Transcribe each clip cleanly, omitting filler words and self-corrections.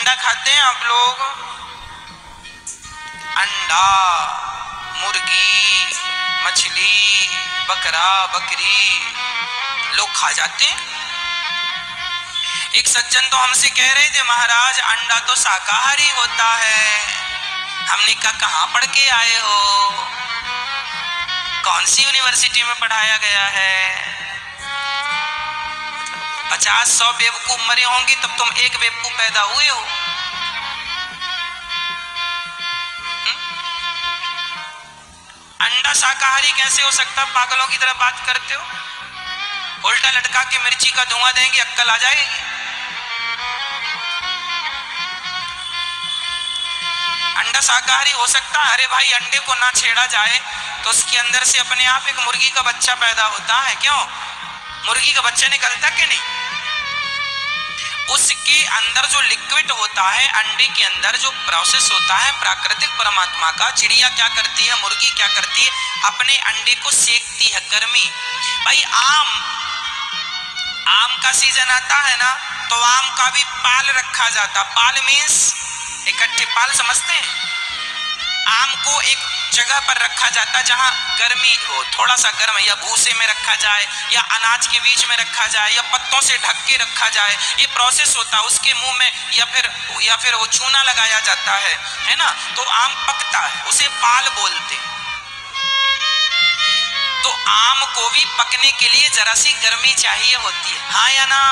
अंडा खाते हैं आप लोग? अंडा, मुर्गी, मछली, बकरा, बकरी लोग खा जाते हैं। एक सज्जन तो हमसे कह रहे थे, महाराज अंडा तो शाकाहारी होता है। हमने कहा कहाँ पढ़ के आए हो, कौन सी यूनिवर्सिटी में पढ़ाया गया है? 50-100 बेवकूफ मरे होंगे तब तुम एक बेवकूफ पैदा हुए हो। अंडा शाकाहारी कैसे हो सकता? पागलों की तरह बात करते हो। उल्टा लटका के मिर्ची का धुआं देंगे, अक्कल आ जाएगी। अंडा शाकाहारी हो सकता है? अरे भाई, अंडे को ना छेड़ा जाए तो उसके अंदर से अपने आप एक मुर्गी का बच्चा पैदा होता है। क्यों? मुर्गी का बच्चा निकलता कि नहीं? उसके अंदर जो लिक्विड होता है, अंडे के अंदर जो प्रोसेस होता है प्राकृतिक परमात्मा का, चिड़िया क्या करती है, मुर्गी क्या करती है, अपने अंडे को सेकती है गर्मी। भाई आम का सीजन आता है ना, तो आम का भी पाल रखा जाता। पाल मीन्स इकट्ठे पाल, समझते हैं? आम को एक जगह पर रखा जाता जहां गर्मी हो, थोड़ा सा गर्म, या भूसे में रखा जाए, या अनाज के बीच में रखा जाए, या पत्तों से ढक के रखा जाए। ये प्रोसेस होता है उसके मुंह में, या फिर वो चूना लगाया जाता है ना, तो आम पकता है, उसे पाल बोलते। तो आम को भी पकने के लिए जरा सी गर्मी चाहिए होती है, हाँ या ना?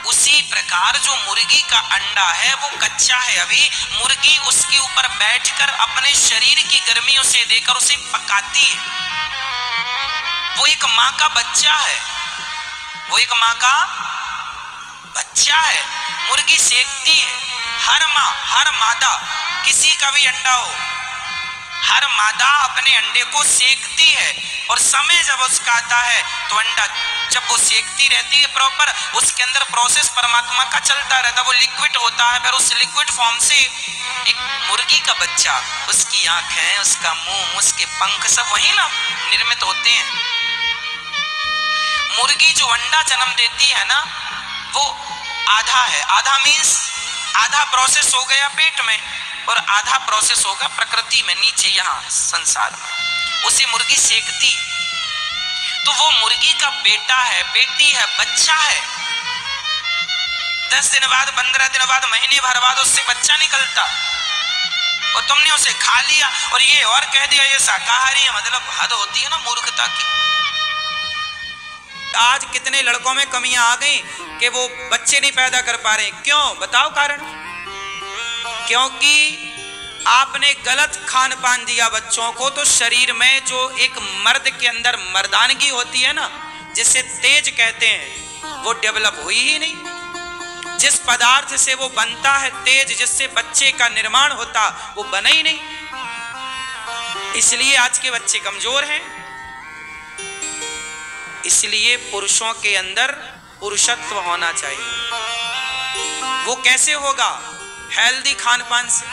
उसी प्रकार जो मुर्गी का अंडा है वो कच्चा है अभी, मुर्गी उसके ऊपर बैठकर अपने शरीर की गर्मी उसे देकर उसे पकाती है। वो एक माँ का बच्चा है, वो एक माँ का बच्चा है। मुर्गी सेकती है। हर माँ, हर मादा, किसी का भी अंडा हो, हर मादा अपने अंडे को सेकती है। और समय जब उसका आता है तो अंडा जब वो सेकती रहती है प्रॉपर, उसके अंदर प्रोसेस परमात्मा का चलता रहता है, वो लिक्विड होता है। फिर उस लिक्विड फॉर्म से एक मुर्गी का बच्चा, उसकी आंखें, उसका मुंह, उसके पंख सब वही ना निर्मित होते हैं। मुर्गी जो अंडा जन्म देती है ना, वो आधा है। आधा मीन्स आधा प्रोसेस हो गया पेट में और आधा प्रोसेस होगा प्रकृति में, नीचे यहाँ संसार में। उसे मुर्गी सेकती, तो वो मुर्गी का बेटा है, बेटी है, बच्चा है। 10 दिन बाद, 15 दिन बाद, महीने भर बाद उससे बच्चा निकलता, और तुमने उसे खा लिया और ये और कह दिया ये शाकाहारी है। मतलब हद होती है ना मूर्खता की। आज कितने लड़कों में कमियां आ गई कि वो बच्चे नहीं पैदा कर पा रहे। क्यों? बताओ कारण। क्योंकि आपने गलत खान पान दिया बच्चों को, तो शरीर में जो एक मर्द के अंदर मर्दानगी होती है ना, जिसे तेज कहते हैं, वो डेवलप हुई ही नहीं। जिस पदार्थ से वो बनता है तेज, जिससे बच्चे का निर्माण होता, वो बना ही नहीं। इसलिए आज के बच्चे कमजोर हैं। इसलिए पुरुषों के अंदर पुरुषत्व होना चाहिए। वो कैसे होगा? हेल्दी खान पान से।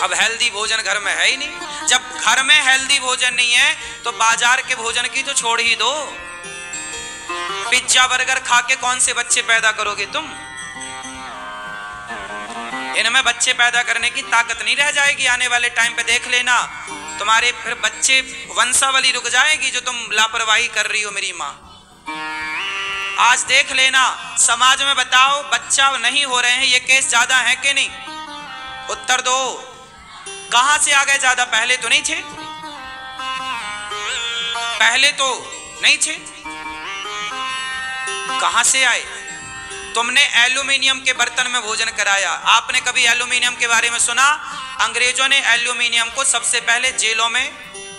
अब हेल्दी भोजन घर में है ही नहीं। जब घर में हेल्दी भोजन नहीं है तो बाजार के भोजन की तो छोड़ ही दो। पिज्जा बर्गर खा के कौन से बच्चे पैदा करोगे तुम? इनमें बच्चे पैदा करने की ताकत नहीं रह जाएगी। आने वाले टाइम पे देख लेना, तुम्हारे फिर बच्चे वंशावली रुक जाएगी जो तुम लापरवाही कर रही हो मेरी माँ। आज देख लेना, समाज में बताओ बच्चा नहीं हो रहे हैं, ये केस ज्यादा है कि नहीं? उत्तर दो। कहां से आ गए ज्यादा? पहले तो नहीं थे, पहले तो नहीं थे। कहां से आए? तुमने एल्यूमिनियम के बर्तन में भोजन कराया। आपने कभी एल्यूमिनियम के बारे में सुना? अंग्रेजों ने एल्यूमिनियम को सबसे पहले जेलों में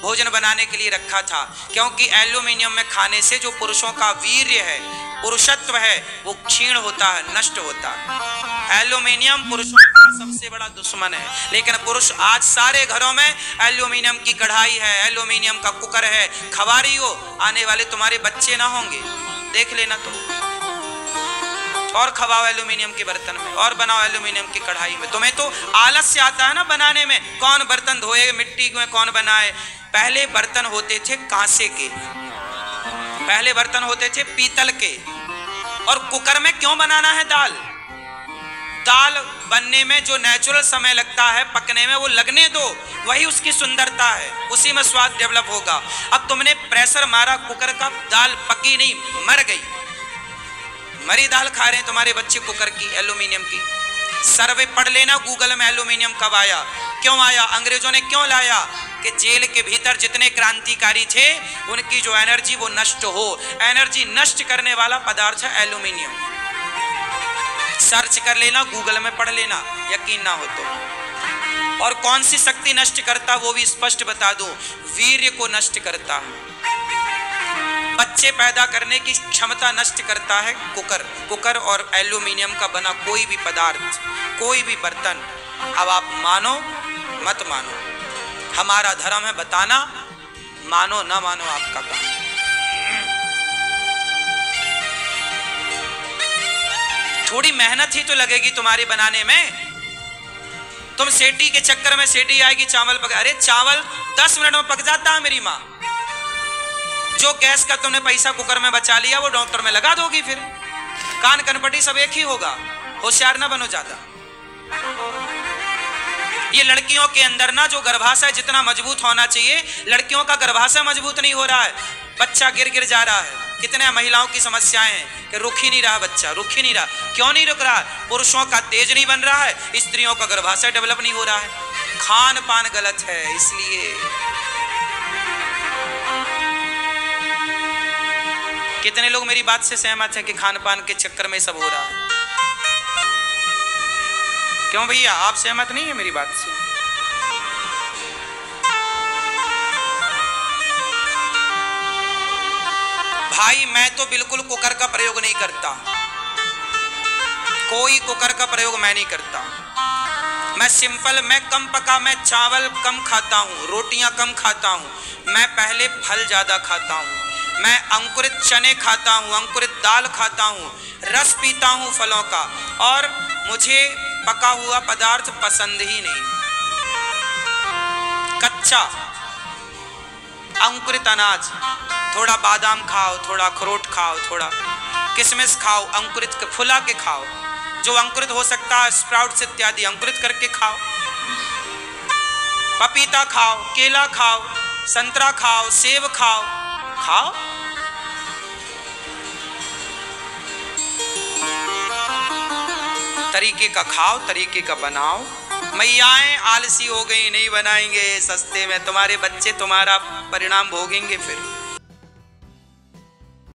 भोजन बनाने के लिए रखा था, क्योंकि एल्यूमिनियम में खाने से जो पुरुषों का वीर्य है, पुरुषत्व है, वो क्षीण होता है, नष्ट होता है। एल्यूमिनियम पुरुषों का सबसे बड़ा दुश्मन है। लेकिन पुरुष आज सारे घरों में एल्यूमिनियम की कढ़ाई है, एल्यूमिनियम का कुकर है। खवारी हो, आने वाले तुम्हारे बच्चे ना होंगे, देख लेना तुम। और खवाओ एल्यूमिनियम के बर्तन में, और बनाओ एल्यूमिनियम की कढ़ाई में। तुम्हें तो आलस्य आता है ना बनाने में। कौन बर्तन धोए? मिट्टी में कौन बनाए? पहले बर्तन होते थे कांसे के, पहले बर्तन होते थे पीतल के। और कुकर में क्यों बनाना है दाल? दाल बनने में जो नेचुरल समय लगता है पकने में, वो लगने दो, वही उसकी सुंदरता है, उसी में स्वाद डेवलप होगा। अब तुमने प्रेशर मारा कुकर का, दाल पकी नहीं, मर गई, मरी दाल खा रहे हैं तुम्हारे बच्चे कुकर की, एल्यूमिनियम की। सर्वे पढ़ लेना गूगल में, एल्यूमिनियम कब आया, क्यों आया, अंग्रेजों ने क्यों लाया, कि जेल के भीतर जितने क्रांतिकारी थे उनकी जो एनर्जी वो नष्ट हो। एनर्जी नष्ट करने वाला पदार्थ है एल्यूमिनियम। सर्च कर लेना, गूगल में पढ़ लेना, यकीन ना हो तो। और कौन सी शक्ति नष्ट करता वो भी स्पष्ट बता दो, वीर्य को नष्ट करता है, बच्चे पैदा करने की क्षमता नष्ट करता है कुकर। कुकर और एल्यूमिनियम का बना कोई भी पदार्थ, कोई भी बर्तन, अब आप मानो मत मानो, हमारा धर्म है बताना, मानो ना मानो आपका काम। थोड़ी मेहनत ही तो लगेगी तुम्हारे बनाने में। तुम सेटी के चक्कर में, सेटी आएगी चावल पका, अरे चावल 10 मिनट में पक जाता है मेरी माँ। जो गैस का तुमने पैसा कुकर में बचा लिया वो डॉक्टर में लगा दोगी, फिर कान कनपटी सब एक ही होगा। होशियार ना बनो ज्यादा। ये लड़कियों के अंदर ना जो गर्भाशय जितना मजबूत होना चाहिए, लड़कियों का गर्भाशय मजबूत नहीं हो रहा है, बच्चा गिर गिर जा रहा है। कितने महिलाओं की समस्याएं हैं कि रुक ही नहीं रहा बच्चा, रुक ही नहीं रहा। क्यों नहीं रुक रहा? पुरुषों का तेज नहीं बन रहा है, स्त्रियों का गर्भाशय डेवलप नहीं हो रहा है, खान पान गलत है। इसलिए कितने लोग मेरी बात से सहमत हैं कि खान पान के चक्कर में सब हो रहा है? क्यों भैया, आप सहमत नहीं है मेरी बात से? भाई मैं तो बिल्कुल कुकर का प्रयोग नहीं करता, कोई कुकर का प्रयोग मैं नहीं करता। मैं सिंपल, मैं कम पका, मैं चावल कम खाता हूँ, रोटियां कम खाता हूँ, मैं पहले फल ज्यादा खाता हूँ, मैं अंकुरित चने खाता हूँ, अंकुरित दाल खाता हूँ, रस पीता हूँ फलों का, और मुझे पका हुआ पदार्थ पसंद ही नहीं। कच्चा अंकुरित अनाज, थोड़ा बादाम खाओ, थोड़ा अखरोट खाओ, थोड़ा किशमिश खाओ, अंकुरित के फुला के खाओ, जो अंकुरित हो सकता है स्प्राउट्स इत्यादि अंकुरित करके खाओ, पपीता खाओ, केला खाओ, संतरा खाओ, सेब खाओ, खाओ। तरीके का खाओ, तरीके का बनाओ। मैयाएं आलसी हो गई, नहीं बनाएंगे सस्ते में, तुम्हारे बच्चे तुम्हारा परिणाम भोगेंगे फिर।